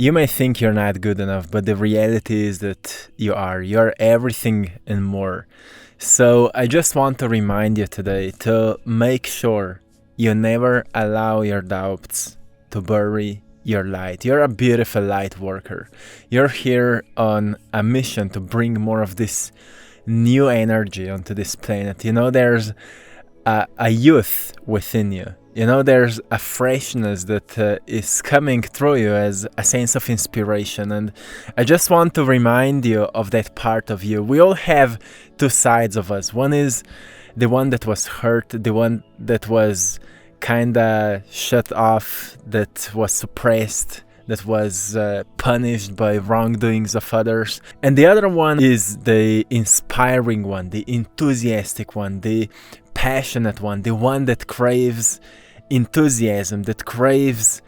You may think you're not good enough, but the reality is that you are. You're everything and more. So I just want to remind you today to make sure you never allow your doubts to bury your light. You're a beautiful light worker. You're here on a mission to bring more of this new energy onto this planet. You know, there's a youth within you. You know, there's a freshness that is coming through you as a sense of inspiration. And I just want to remind you of that part of you. We all have two sides of us. One is the one that was hurt, the one that was kind of shut off, that was suppressed, that was punished by wrongdoings of others. And the other one is the inspiring one, the enthusiastic one, the passionate one, the one that craves enthusiasm, that craves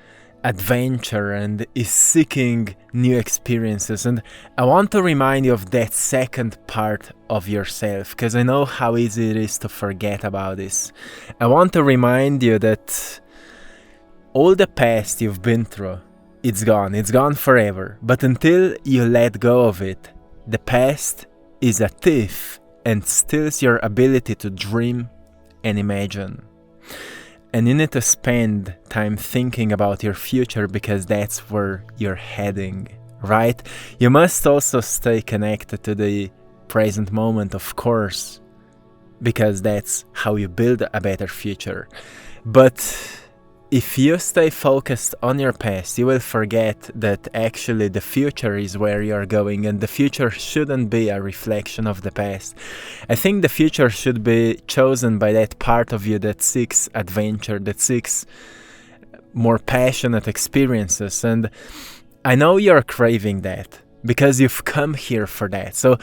adventure and is seeking new experiences. And I want to remind you of that second part of yourself, because I know how easy it is to forget about this. I want to remind you that all the past you've been through, it's gone forever. But until you let go of it, the past is a thief and steals your ability to dream and imagine. And you need to spend time thinking about your future, because that's where you're heading, right? You must also stay connected to the present moment, of course, because that's how you build a better future. But if you stay focused on your past, you will forget that actually the future is where you're going, and the future shouldn't be a reflection of the past. I think the future should be chosen by that part of you that seeks adventure, that seeks more passionate experiences. And I know you're craving that because you've come here for that. So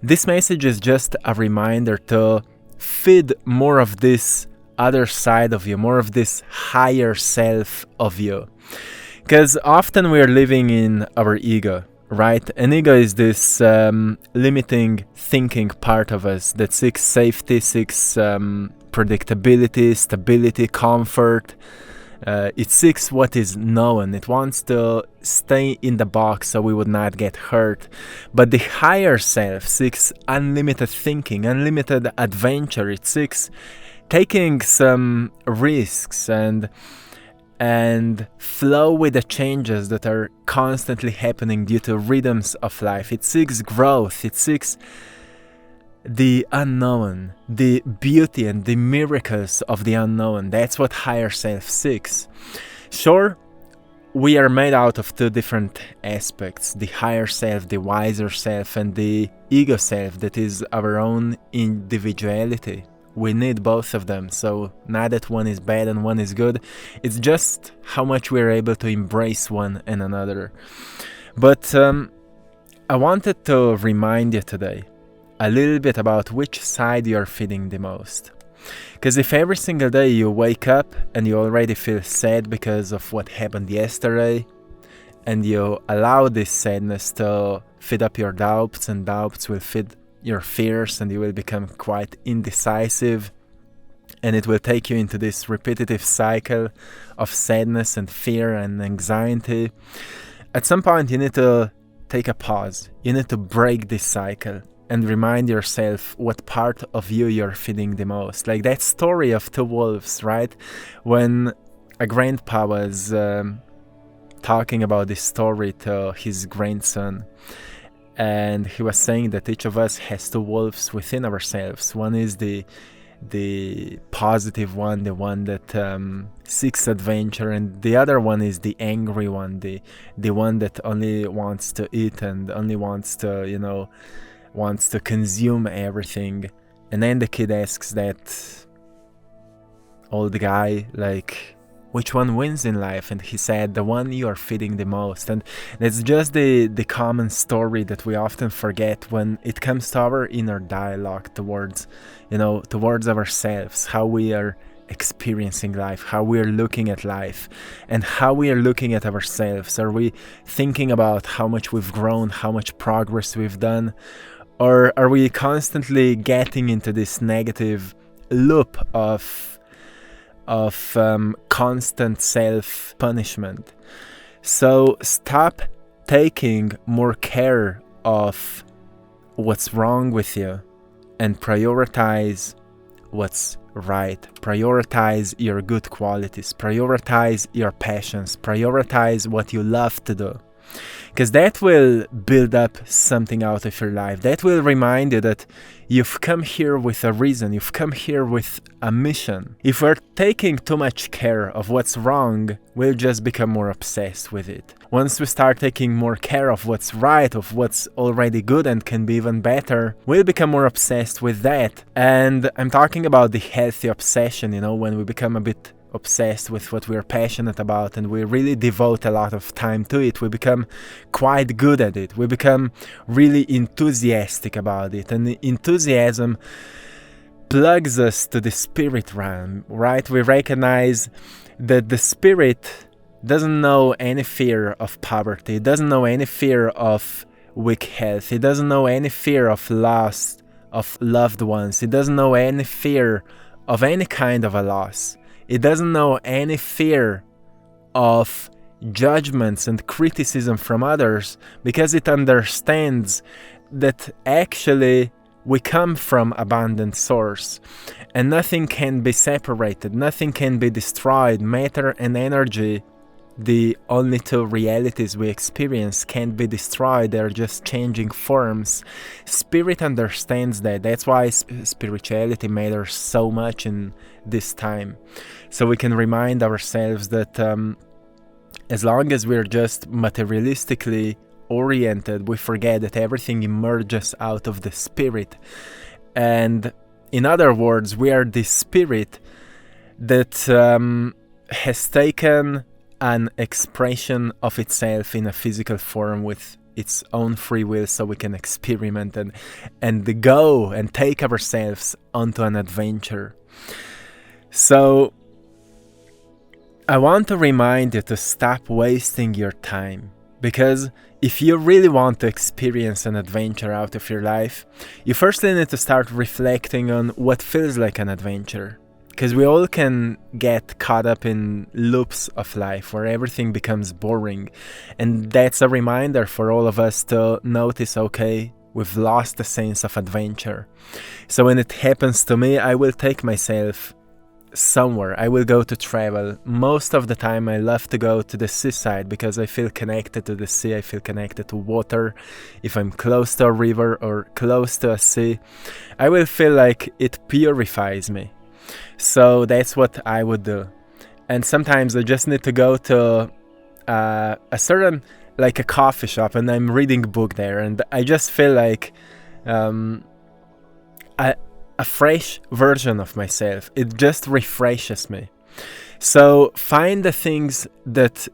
this message is just a reminder to feed more of this other side of you, more of this higher self of you. Because often we're living in our ego, right? And ego is this limiting thinking part of us that seeks safety, seeks predictability, stability, comfort. It seeks what is known. It wants to stay in the box so we would not get hurt. But the higher self seeks unlimited thinking, unlimited adventure. It seeks taking some risks and flow with the changes that are constantly happening due to rhythms of life. It seeks growth. It seeks the unknown, the beauty and the miracles of the unknown. That's what higher self seeks. Sure, we are made out of two different aspects: the higher self, the wiser self, and the ego self that is our own individuality. We need both of them, so not that one is bad and one is good. It's just how much we're able to embrace one and another. But I wanted to remind you today a little bit about which side you're feeding the most. Because if every single day you wake up and you already feel sad because of what happened yesterday, and you allow this sadness to feed up your doubts, and doubts will feed your fears, and you will become quite indecisive, and it will take you into this repetitive cycle of sadness and fear and anxiety. At some point you need to take a pause. You need to break this cycle and remind yourself what part of you you're feeding the most. Like that story of two wolves, right? When a grandpa was talking about this story to his grandson, and he was saying that each of us has two wolves within ourselves. One is the positive one, the one that seeks adventure, and the other one is the angry one, the one that only wants to eat and only wants to consume everything. And then the kid asks that old guy, like, which one wins in life? And he said, the one you are feeding the most. And that's just the common story that we often forget when it comes to our inner dialogue towards ourselves, how we are experiencing life, how we are looking at life, and how we are looking at ourselves. Are we thinking about how much we've grown, how much progress we've done? Or are we constantly getting into this negative loop of constant self-punishment? So stop taking more care of what's wrong with you and prioritize what's right, prioritize your good qualities, prioritize your passions, prioritize what you love to do. Because that will build up something out of your life. That will remind you that you've come here with a reason. You've come here with a mission. If we're taking too much care of what's wrong, we'll just become more obsessed with it. Once we start taking more care of what's right, of what's already good and can be even better, we'll become more obsessed with that. And I'm talking about the healthy obsession, when we become a bit obsessed with what we're passionate about and we really devote a lot of time to it. We become quite good at it. We become really enthusiastic about it. And the enthusiasm plugs us to the spirit realm, right? We recognize that the spirit doesn't know any fear of poverty. It doesn't know any fear of weak health. It doesn't know any fear of loss of loved ones. It doesn't know any fear of any kind of a loss. It doesn't know any fear of judgments and criticism from others because it understands that actually we come from abundant source and nothing can be separated, nothing can be destroyed. Matter and energy, the only two realities we experience, can't be destroyed. They're just changing forms. Spirit understands that. That's why spirituality matters so much in this time. So we can remind ourselves that as long as we're just materialistically oriented, we forget that everything emerges out of the spirit. And in other words, we are the spirit that has taken an expression of itself in a physical form with its own free will, so we can experiment and go and take ourselves onto an adventure. So I want to remind you to stop wasting your time, because if you really want to experience an adventure out of your life, you firstly need to start reflecting on what feels like an adventure. Because we all can get caught up in loops of life where everything becomes boring. And that's a reminder for all of us to notice, okay, we've lost the sense of adventure. So when it happens to me, I will take myself somewhere. I will go to travel. Most of the time I love to go to the seaside because I feel connected to the sea. I feel connected to water. If I'm close to a river or close to a sea, I will feel like it purifies me. So that's what I would do. And sometimes I just need to go to a certain, like a coffee shop, and I'm reading a book there, and I just feel like a fresh version of myself. It just refreshes me. So find the things that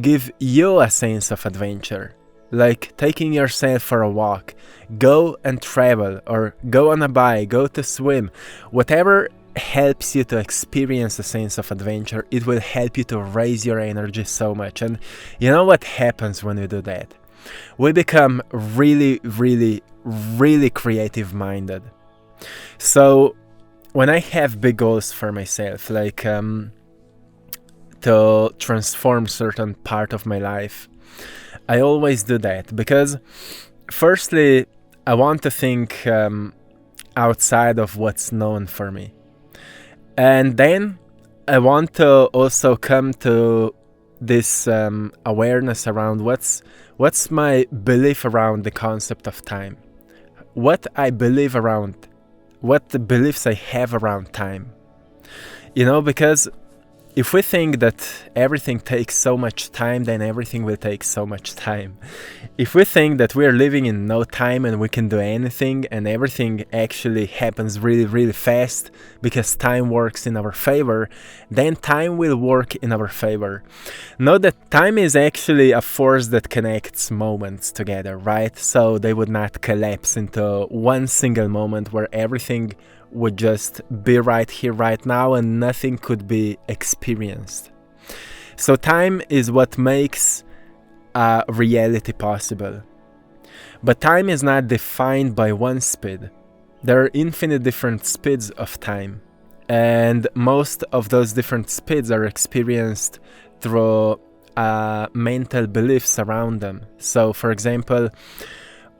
give you a sense of adventure, like taking yourself for a walk, go and travel, or go on a bike, go to swim, whatever helps you to experience a sense of adventure. It will help you to raise your energy so much. And you know what happens when we do that? We become really, really, really creative minded. So when I have big goals for myself, like to transform certain part of my life, I always do that because firstly I want to think outside of what's known for me. And then I want to also come to this awareness around what's my belief around the concept of time. What I believe around, what the beliefs I have around time. Because if we think that everything takes so much time, then everything will take so much time. If we think that we are living in no time and we can do anything and everything actually happens really, really fast because time works in our favor, then time will work in our favor. Note that time is actually a force that connects moments together, right? So they would not collapse into one single moment where everything would just be right here, right now, and nothing could be experienced. So time is what makes reality possible. But time is not defined by one speed. There are infinite different speeds of time, and most of those different speeds are experienced through mental beliefs around them. So, for example,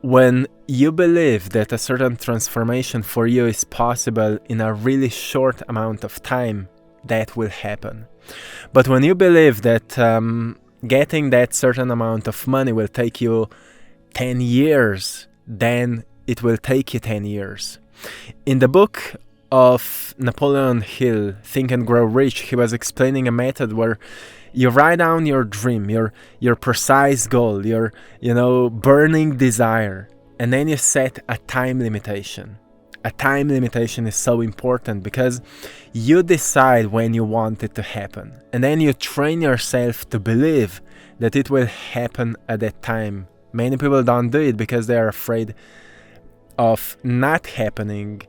when you believe that a certain transformation for you is possible in a really short amount of time, that will happen. But when you believe that getting that certain amount of money will take you 10 years, then it will take you 10 years. In the book of Napoleon Hill, Think and Grow Rich, he was explaining a method where you write down your dream, your precise goal, your burning desire, and then you set a time limitation. A time limitation is so important because you decide when you want it to happen, and then you train yourself to believe that it will happen at that time. Many people don't do it because they are afraid of not happening,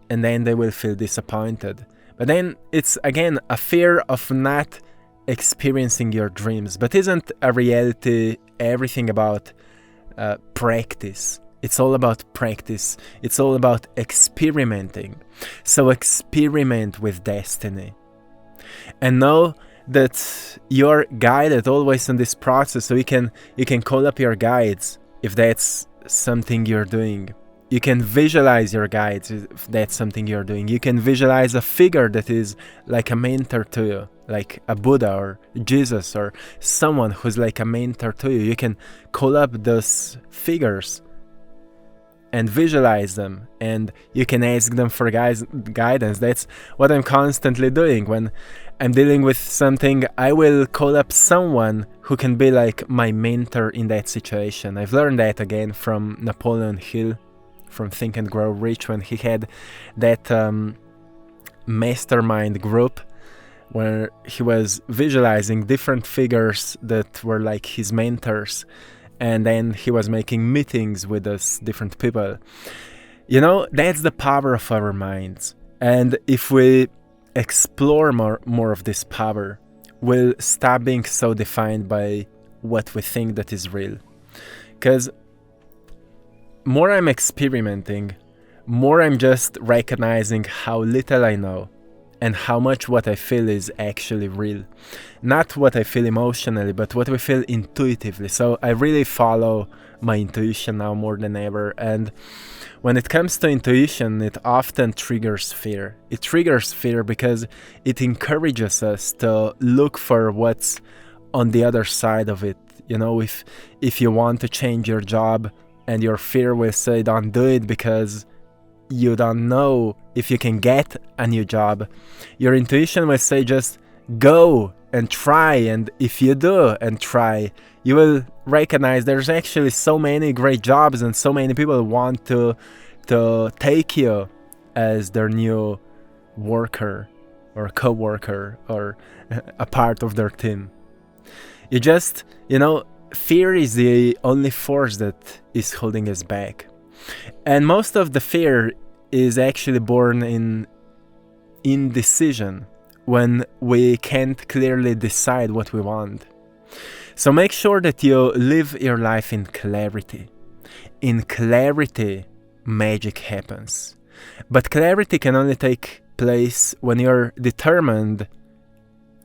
and then they will feel disappointed. But then it's again a fear of not experiencing your dreams. But isn't a reality everything about practice? It's all about practice. It's all about experimenting. So experiment with destiny. And know that you're guided always in this process. So you can call up your guides if that's something you're doing. You can visualize your guides if that's something you're doing. You can visualize a figure that is like a mentor to you, like a Buddha or Jesus or someone who's like a mentor to you. You can call up those figures and visualize them, and you can ask them for guidance. That's what I'm constantly doing. When I'm dealing with something, I will call up someone who can be like my mentor in that situation. I've learned that again from Napoleon Hill, from Think and Grow Rich, when he had that mastermind group where he was visualizing different figures that were like his mentors. And then he was making meetings with us different people. That's the power of our minds. And if we explore more of this power, we'll stop being so defined by what we think that is real. Because more I'm experimenting, more I'm just recognizing how little I know and how much what I feel is actually real. Not what I feel emotionally, but what we feel intuitively. So I really follow my intuition now more than ever. And when it comes to intuition, it often triggers fear. It triggers fear because it encourages us to look for what's on the other side of it. If you want to change your job and your fear will say don't do it because you don't know if you can get a new job, your intuition will say just go and try. And if you do and try, you will recognize there's actually so many great jobs and so many people want to take you as their new worker or co-worker or a part of their team. You just, fear is the only force that is holding us back. And most of the fear is actually born in indecision, when we can't clearly decide what we want. So make sure that you live your life in clarity. In clarity, magic happens. But clarity can only take place when you're determined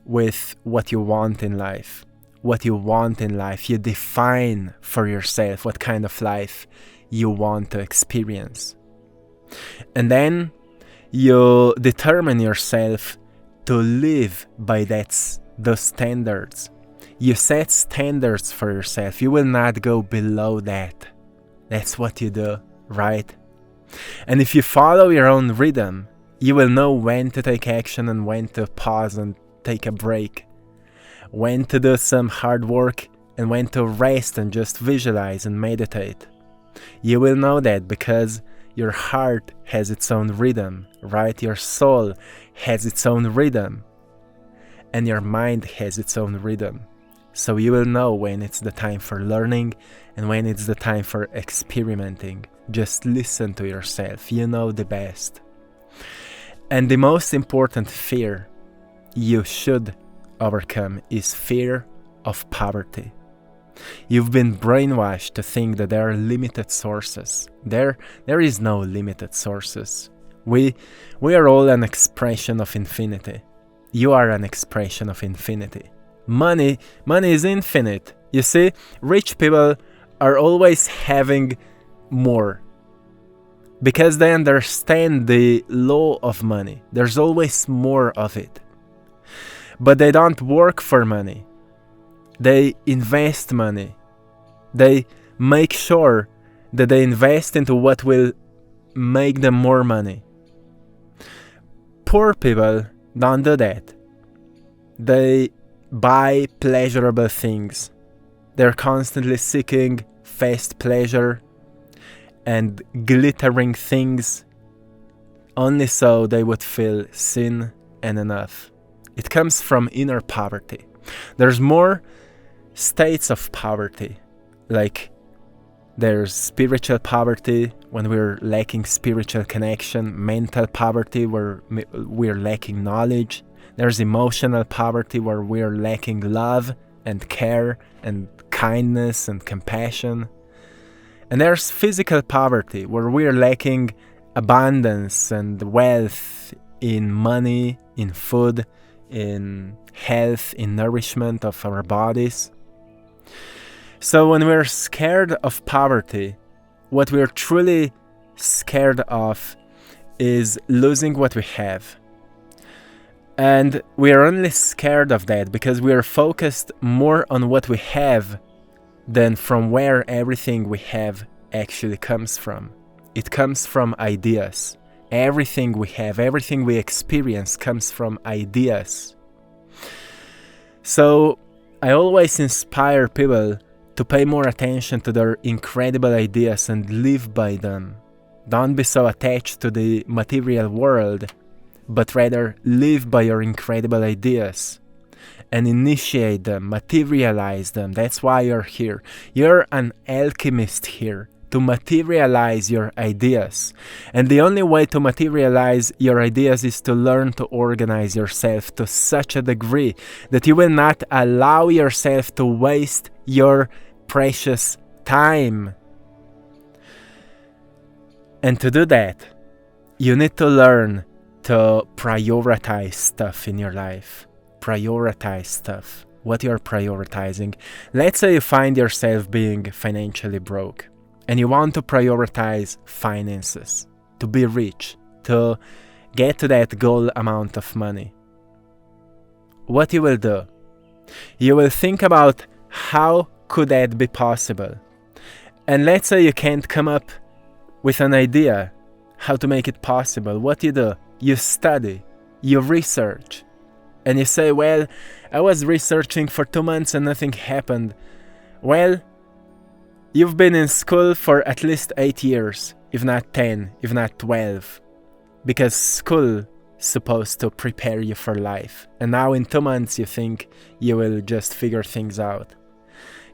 with what you want in life. What you want in life, you define for yourself what kind of life you want to experience. And then you determine yourself to live by those standards. You set standards for yourself. You will not go below that. That's what you do, right? And if you follow your own rhythm, you will know when to take action and when to pause and take a break. When to do some hard work and when to rest and just visualize and meditate. You will know that because your heart has its own rhythm, right? Your soul has its own rhythm. And your mind has its own rhythm. So you will know when it's the time for learning and when it's the time for experimenting. Just listen to yourself. You know the best. And the most important fear you should overcome is fear of poverty. You've been brainwashed to think that there are limited sources. There is no limited sources. We are all an expression of infinity. You are an expression of infinity. Money is infinite. You see, rich people are always having more because they understand the law of money. There's always more of it. But they don't work for money. They invest money. They make sure that they invest into what will make them more money. Poor people don't do that. They buy pleasurable things. They're constantly seeking fast pleasure and glittering things only so they would feel seen and enough. It comes from inner poverty. There's more states of poverty, like there's spiritual poverty when we're lacking spiritual connection, mental poverty where we're lacking knowledge. There's emotional poverty where we're lacking love and care and kindness and compassion. And there's physical poverty where we're lacking abundance and wealth in money, in food, in health, in nourishment of our bodies. So when we're scared of poverty, what we're truly scared of is losing what we have. And we're only scared of that because we're focused more on what we have than from where everything we have actually comes from. It comes from ideas. Everything we have, everything we experience comes from ideas. So I always inspire people to pay more attention to their incredible ideas and live by them. Don't be so attached to the material world, but rather live by your incredible ideas and initiate them, materialize them. That's why you're here. You're an alchemist here to materialize your ideas. And the only way to materialize your ideas is to learn to organize yourself to such a degree that you will not allow yourself to waste your precious time. And to do that, you need to learn to prioritize stuff in your life. Prioritize stuff. What you're prioritizing. Let's say you find yourself being financially broke and you want to prioritize finances, to be rich, to get to that goal amount of money. What you will do? You will think about how could that be possible? And let's say you can't come up with an idea how to make it possible. What you do? You study, you research, and you say, well, I was researching for 2 months and nothing happened. Well, you've been in school for at least 8 years, if not 10, if not 12, because school is supposed to prepare you for life. And now in 2 months you think you will just figure things out.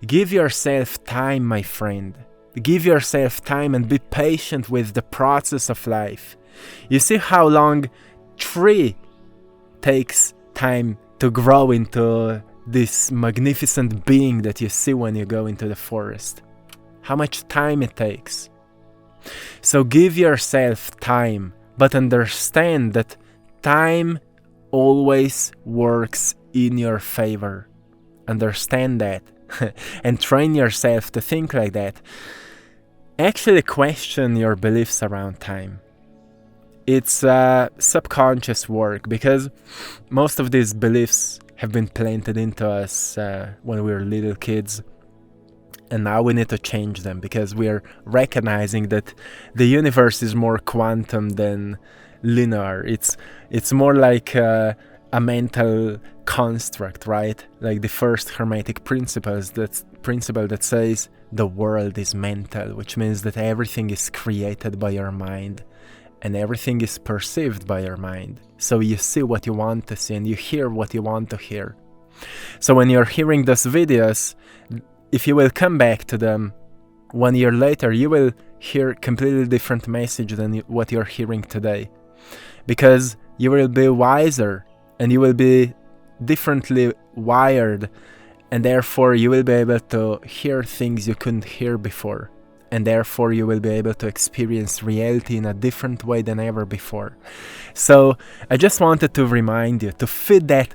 Give yourself time, my friend. Give yourself time and be patient with the process of life. You see how long tree takes time to grow into this magnificent being that you see when you go into the forest. How much time it takes. So give yourself time, but understand that time always works in your favor. Understand that and train yourself to think like that. Actually question your beliefs around time. It's subconscious work because most of these beliefs have been planted into us when we were little kids. And now we need to change them because we are recognizing that the universe is more quantum than linear. It's more like a mental construct, right? Like the first Hermetic principle that says the world is mental, which means that everything is created by your mind and everything is perceived by your mind. So you see what you want to see and you hear what you want to hear. So when you're hearing those videos, if you will come back to them 1 year later, you will hear a completely different message than what you're hearing today. Because you will be wiser and you will be differently wired, and therefore you will be able to hear things you couldn't hear before. And therefore you will be able to experience reality in a different way than ever before. So I just wanted to remind you to fit that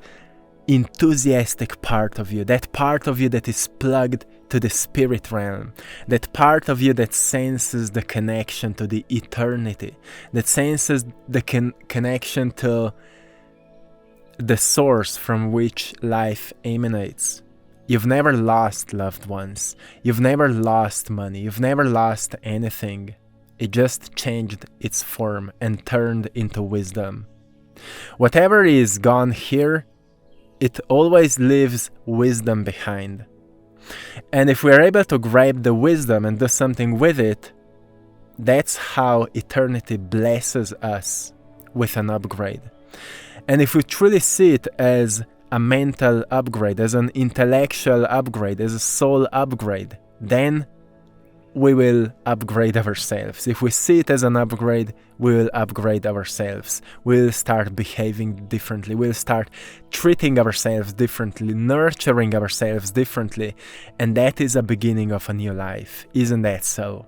enthusiastic part of you, that part of you that is plugged to the spirit realm, that part of you that senses the connection to the eternity, that senses the connection to the source from which life emanates. You've never lost loved ones, you've never lost money, you've never lost anything. It just changed its form and turned into wisdom. Whatever is gone here, it always leaves wisdom behind. And if we are able to grab the wisdom and do something with it, that's how eternity blesses us with an upgrade. And if we truly see it as a mental upgrade, as an intellectual upgrade, as a soul upgrade, then we will upgrade ourselves. If we see it as an upgrade, we will upgrade ourselves. We'll start behaving differently. We'll start treating ourselves differently, nurturing ourselves differently. And that is a beginning of a new life. Isn't that so?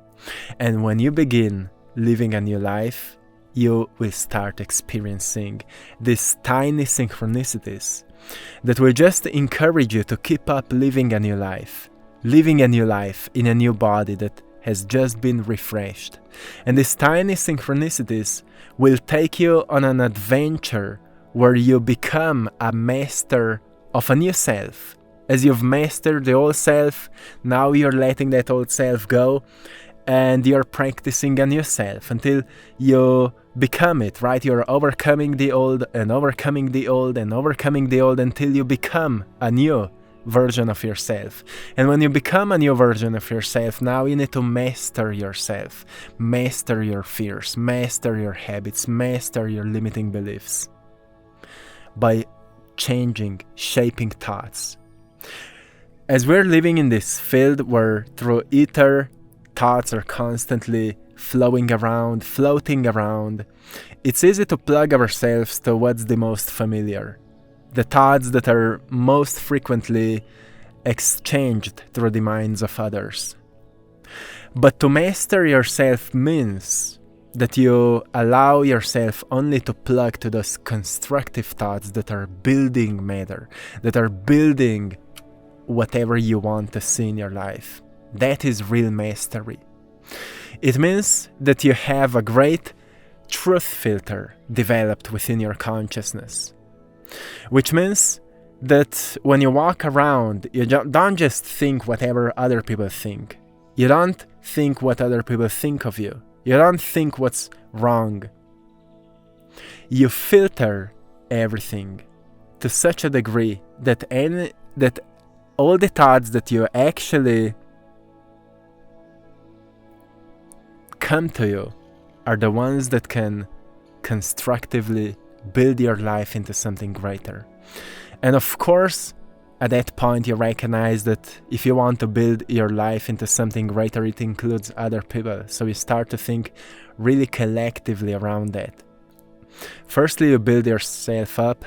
And when you begin living a new life, you will start experiencing these tiny synchronicities that will just encourage you to keep up living a new life. Living a new life in a new body that has just been refreshed. And these tiny synchronicities will take you on an adventure where you become a master of a new self. As you've mastered the old self, now you're letting that old self go and you're practicing a new self until you become it, right? You're overcoming the old and overcoming the old and overcoming the old until you become a new version of yourself. And when you become a new version of yourself, now you need to master yourself, master your fears, master your habits, master your limiting beliefs by changing, shaping thoughts. As we're living in this field where through ether thoughts are constantly flowing around, floating around, it's easy to plug ourselves to what's the most familiar, the thoughts that are most frequently exchanged through the minds of others. But to master yourself means that you allow yourself only to plug to those constructive thoughts that are building matter, that are building whatever you want to see in your life. That is real mastery. It means that you have a great truth filter developed within your consciousness. Which means that when you walk around, you don't just think whatever other people think. You don't think what other people think of you. You don't think what's wrong. You filter everything to such a degree that all the thoughts that you actually come to you are the ones that can constructively build your life into something greater. And of course, at that point you recognize that if you want to build your life into something greater, it includes other people. So you start to think really collectively around that. Firstly, you build yourself up,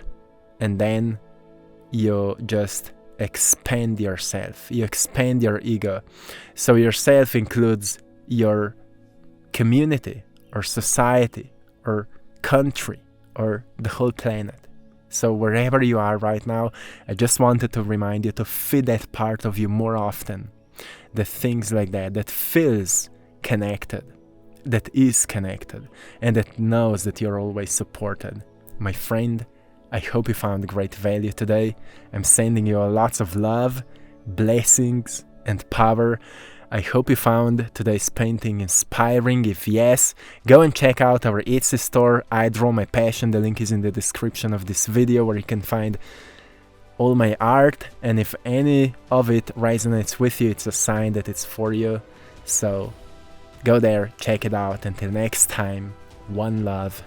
and then you just expand yourself. You expand your ego. So yourself includes your community or society or country or the whole planet. So wherever you are right now, I just wanted to remind you to feed that part of you more often. The things like that feels connected, that is connected, and that knows that you're always supported. My friend, I hope you found great value today. I'm sending you lots of love, blessings, and power. I hope you found today's painting inspiring. If yes, go and check out our Etsy store, I Draw My Passion. The link is in the description of this video, where you can find all my art. And if any of it resonates with you, it's a sign that it's for you. So go there, check it out. Until next time, one love.